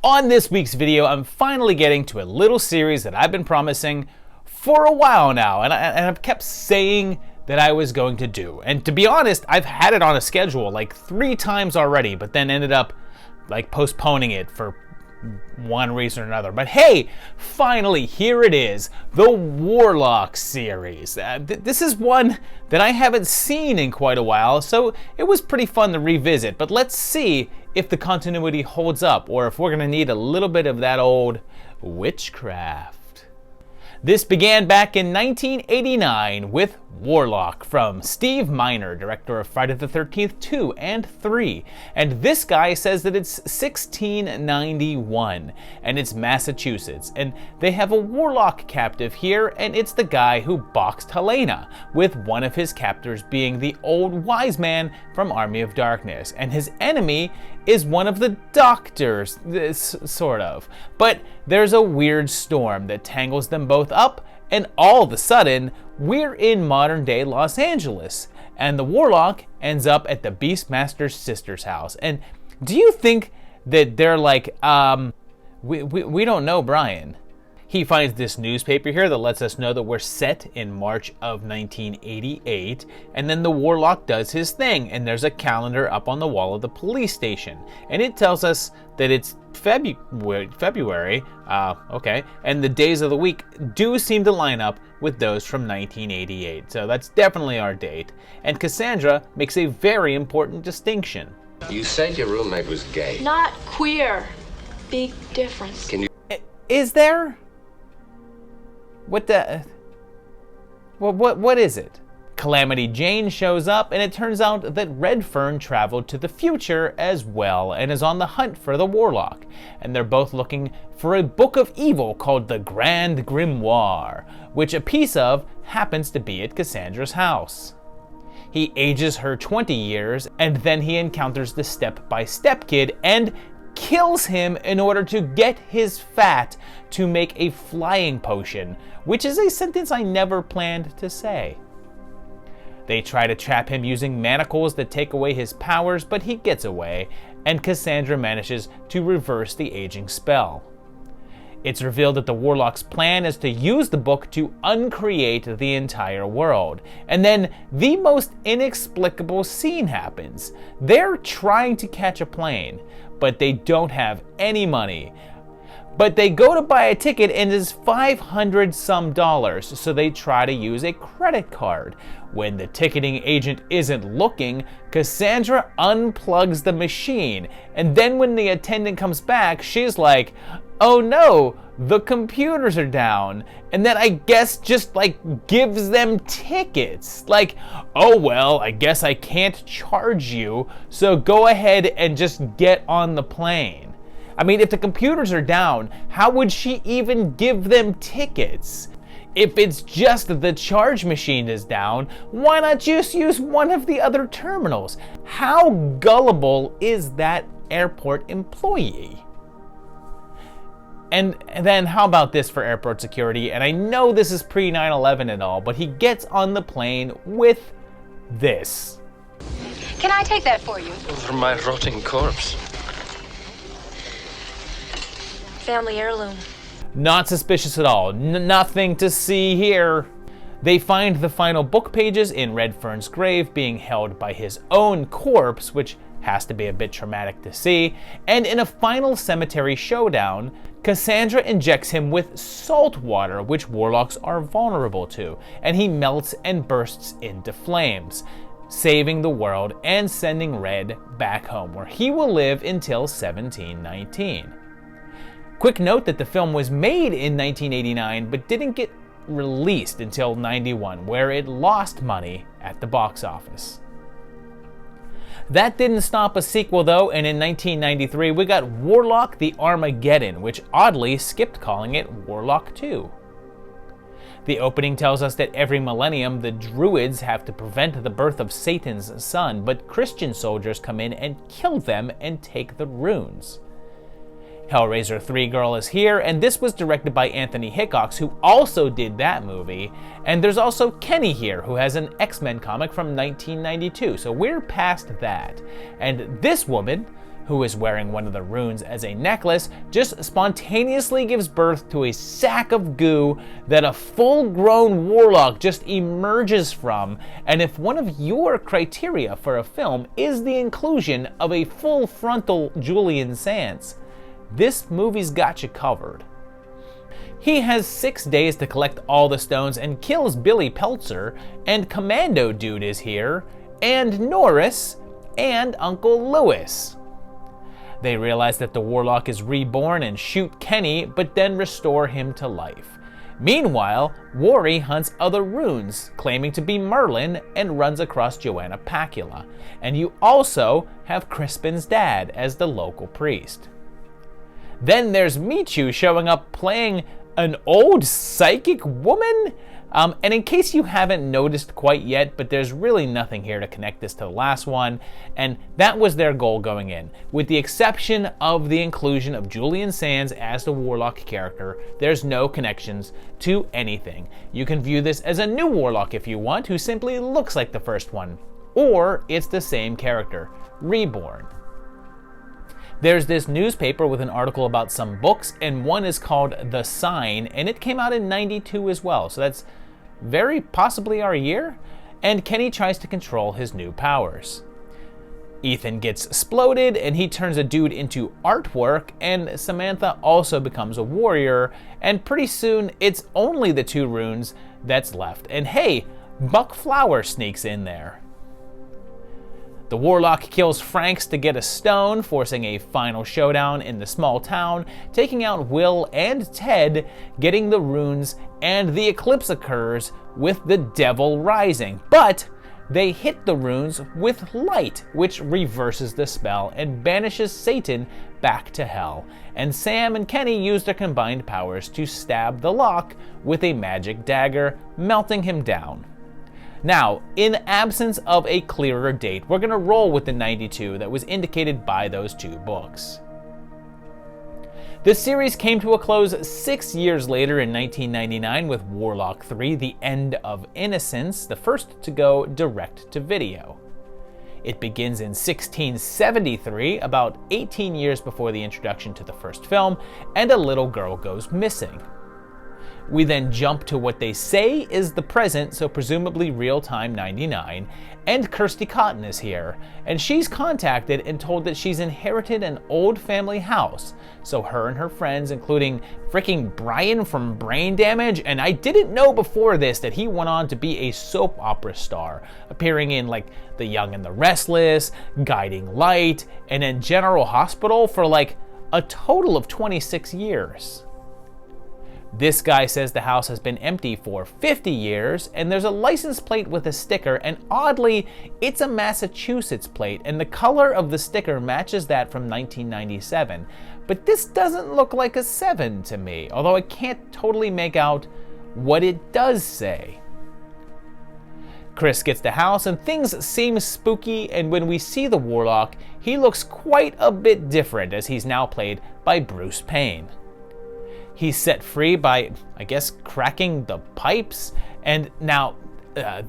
On this week's video, I'm finally getting to a little series that I've been promising for a while now, and I've kept saying that I was going to do. And to be honest, I've had it on a schedule like 3 times already, but then ended up like postponing it for one reason or another. But hey, finally, here it is, the Warlock series. This is one that I haven't seen in quite a while, so it was pretty fun to revisit. But let's see if the continuity holds up, or if we're gonna need a little bit of that old witchcraft. This began back in 1989 with Warlock from Steve Miner, director of Friday the 13th 2 and 3. And this guy says that it's 1691 and it's Massachusetts. And they have a Warlock captive here, and it's the guy who boxed Helena, with one of his captors being the old wise man from Army of Darkness. And his enemy is one of the doctors, sort of. But there's a weird storm that tangles them both up, and all of a sudden, we're in modern day Los Angeles, and the Warlock ends up at the Beastmaster's sister's house. And do you think that they're like, we don't know Brian? He finds this newspaper here that lets us know that we're set in March of 1988, and then the Warlock does his thing, and there's a calendar up on the wall of the police station, and it tells us that it's February, okay, and the days of the week do seem to line up with those from 1988, so that's definitely our date. And Cassandra makes a very important distinction. You said your roommate was gay. Not queer. Big difference. Can you... Is there? What the... Well, what is it? Calamity Jane shows up, and it turns out that Redfern traveled to the future as well and is on the hunt for the Warlock. And they're both looking for a book of evil called the Grand Grimoire, which a piece of happens to be at Cassandra's house. He ages her 20 years, and then he encounters the step-by-step kid and kills him in order to get his fat to make a flying potion, which is a sentence I never planned to say. They try to trap him using manacles that take away his powers, but he gets away, and Cassandra manages to reverse the aging spell. It's revealed that the Warlock's plan is to use the book to uncreate the entire world. And then the most inexplicable scene happens. They're trying to catch a plane, but they don't have any money. But they go to buy a ticket and it's $500 some, so they try to use a credit card. When the ticketing agent isn't looking, Cassandra unplugs the machine, and then when the attendant comes back, she's like, oh no, the computers are down, and then I guess just like gives them tickets. Like, oh well, I guess I can't charge you, so go ahead and just get on the plane. I mean, if the computers are down, how would she even give them tickets? If it's just the charge machine is down, why not just use one of the other terminals? How gullible is that airport employee? And then how about this for airport security? And I know this is pre 9/11 and all, but he gets on the plane with this. Can I take that for you? Over my rotting corpse. Family heirloom. Not suspicious at all. Nothing to see here. They find the final book pages in Redfern's grave being held by his own corpse, which has to be a bit traumatic to see. And in a final cemetery showdown, Cassandra injects him with salt water, which Warlocks are vulnerable to, and he melts and bursts into flames, saving the world and sending Red back home, where he will live until 1719. Quick note that the film was made in 1989 but didn't get released until 91, where it lost money at the box office. That didn't stop a sequel though, and in 1993 we got Warlock The Armageddon, which oddly skipped calling it Warlock 2. The opening tells us that every millennium the Druids have to prevent the birth of Satan's son, but Christian soldiers come in and kill them and take the runes. Hellraiser 3 Girl is here, and this was directed by Anthony Hickox, who also did that movie. And there's also Kenny here, who has an X-Men comic from 1992, so we're past that. And this woman, who is wearing one of the runes as a necklace, just spontaneously gives birth to a sack of goo that a full-grown warlock just emerges from. And if one of your criteria for a film is the inclusion of a full frontal Julian Sands, this movie's got you covered. He has 6 days to collect all the stones and kills Billy Peltzer, and Commando Dude is here, and Norris, and Uncle Lewis. They realize that the warlock is reborn and shoot Kenny, but then restore him to life. Meanwhile, Worry hunts other runes, claiming to be Merlin, and runs across Joanna Pacula. And you also have Crispin's dad as the local priest. Then there's Michu showing up playing an old psychic woman? And in case you haven't noticed quite yet, but there's really nothing here to connect this to the last one, and that was their goal going in. With the exception of the inclusion of Julian Sands as the warlock character, there's no connections to anything. You can view this as a new warlock if you want, who simply looks like the first one. Or it's the same character, reborn. There's this newspaper with an article about some books, and one is called The Sign, and it came out in '92 as well, so that's very possibly our year. And Kenny tries to control his new powers. Ethan gets exploded, and he turns a dude into artwork, and Samantha also becomes a warrior, and pretty soon it's only the 2 runes that's left. And hey, Buck Flower sneaks in there. The warlock kills Franks to get a stone, forcing a final showdown in the small town, taking out Will and Ted, getting the runes, and the eclipse occurs with the devil rising. But they hit the runes with light, which reverses the spell and banishes Satan back to hell. And Sam and Kenny use their combined powers to stab the lock with a magic dagger, melting him down. Now, in absence of a clearer date, we're going to roll with the '92 that was indicated by those 2 books. The series came to a close 6 years later in 1999 with Warlock 3, The End of Innocence, the first to go direct to video. It begins in 1673, about 18 years before the introduction to the first film, and a little girl goes missing. We then jump to what they say is the present, so presumably real-time 99, and Kirsty Cotton is here, and she's contacted and told that she's inherited an old family house, so her and her friends, including freaking Brian from Brain Damage, and I didn't know before this that he went on to be a soap opera star, appearing in like The Young and the Restless, Guiding Light, and in General Hospital for like a total of 26 years. This guy says the house has been empty for 50 years, and there's a license plate with a sticker, and oddly, it's a Massachusetts plate, and the color of the sticker matches that from 1997. But this doesn't look like a 7 to me, although I can't totally make out what it does say. Chris gets the house, and things seem spooky, and when we see the warlock, he looks quite a bit different, as he's now played by Bruce Payne. He's set free by, I guess, cracking the pipes. And now,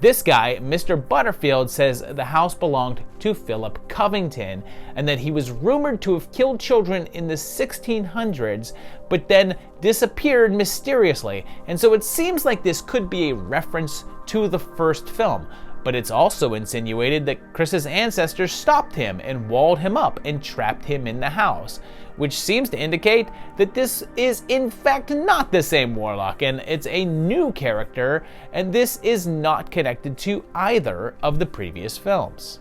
this guy, Mr. Butterfield, says the house belonged to Philip Covington and that he was rumored to have killed children in the 1600s, but then disappeared mysteriously. And so it seems like this could be a reference to the first film. But it's also insinuated that Chris's ancestors stopped him and walled him up and trapped him in the house, which seems to indicate that this is in fact not the same warlock, and it's a new character, and this is not connected to either of the previous films.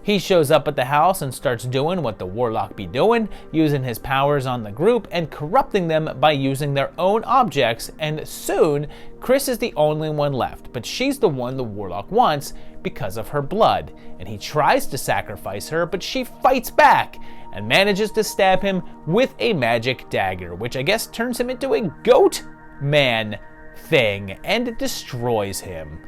He shows up at the house and starts doing what the warlock be doing, using his powers on the group and corrupting them by using their own objects, and soon Chris is the only one left, but she's the one the warlock wants because of her blood, and he tries to sacrifice her, but she fights back and manages to stab him with a magic dagger, which I guess turns him into a goat man thing and destroys him.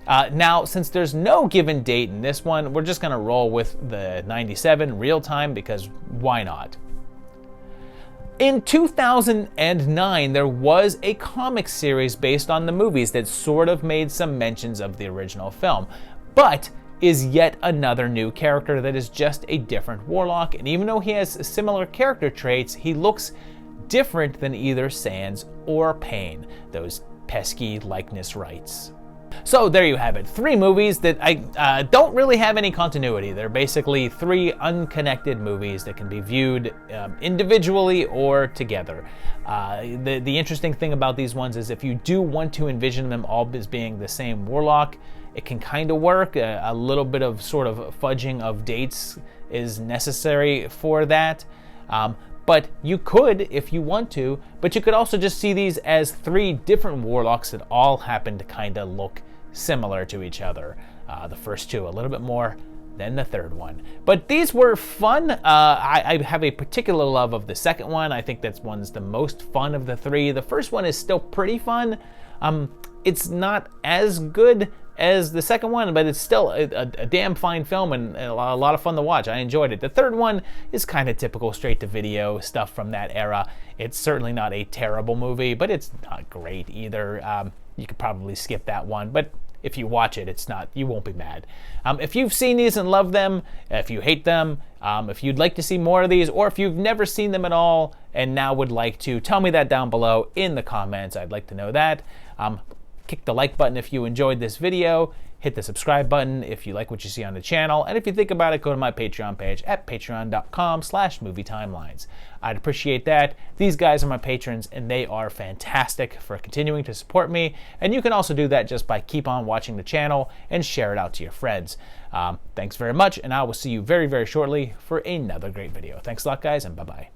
Now, since there's no given date in this one, we're just going to roll with the 97 real time because why not? In 2009, there was a comic series based on the movies that sort of made some mentions of the original film, but is yet another new character that is just a different Warlock, and even though he has similar character traits, he looks different than either Sans or Payne, those pesky likeness rights. So there you have it, 3 movies that I don't really have any continuity. They're basically 3 unconnected movies that can be viewed individually or together. The interesting thing about these ones is if you do want to envision them all as being the same Warlock, it can kind of work. A little bit of sort of fudging of dates is necessary for that. But you could if you want to, but you could also just see these as 3 different Warlocks that all happen to kind of look similar to each other. The first 2 a little bit more than the third one. But these were fun. I have a particular love of the second one. I think that one's the most fun of the 3. The first one is still pretty fun. It's not as good as the second one, but it's still a damn fine film and a lot of fun to watch. I enjoyed it. The third one is kind of typical straight-to-video stuff from that era. It's certainly not a terrible movie, but it's not great either. You could probably skip that one, but if you watch it, you won't be mad. If you've seen these and love them, if you hate them, if you'd like to see more of these, or if you've never seen them at all and now would like to, tell me that down below in the comments. I'd like to know that. Kick the like button if you enjoyed this video. Hit the subscribe button if you like what you see on the channel. And if you think about it, go to my Patreon page at patreon.com/movietimelines. I'd appreciate that. These guys are my patrons, and they are fantastic for continuing to support me. And you can also do that just by keep on watching the channel and share it out to your friends. Thanks very much, and I will see you very, very shortly for another great video. Thanks a lot, guys, and bye-bye.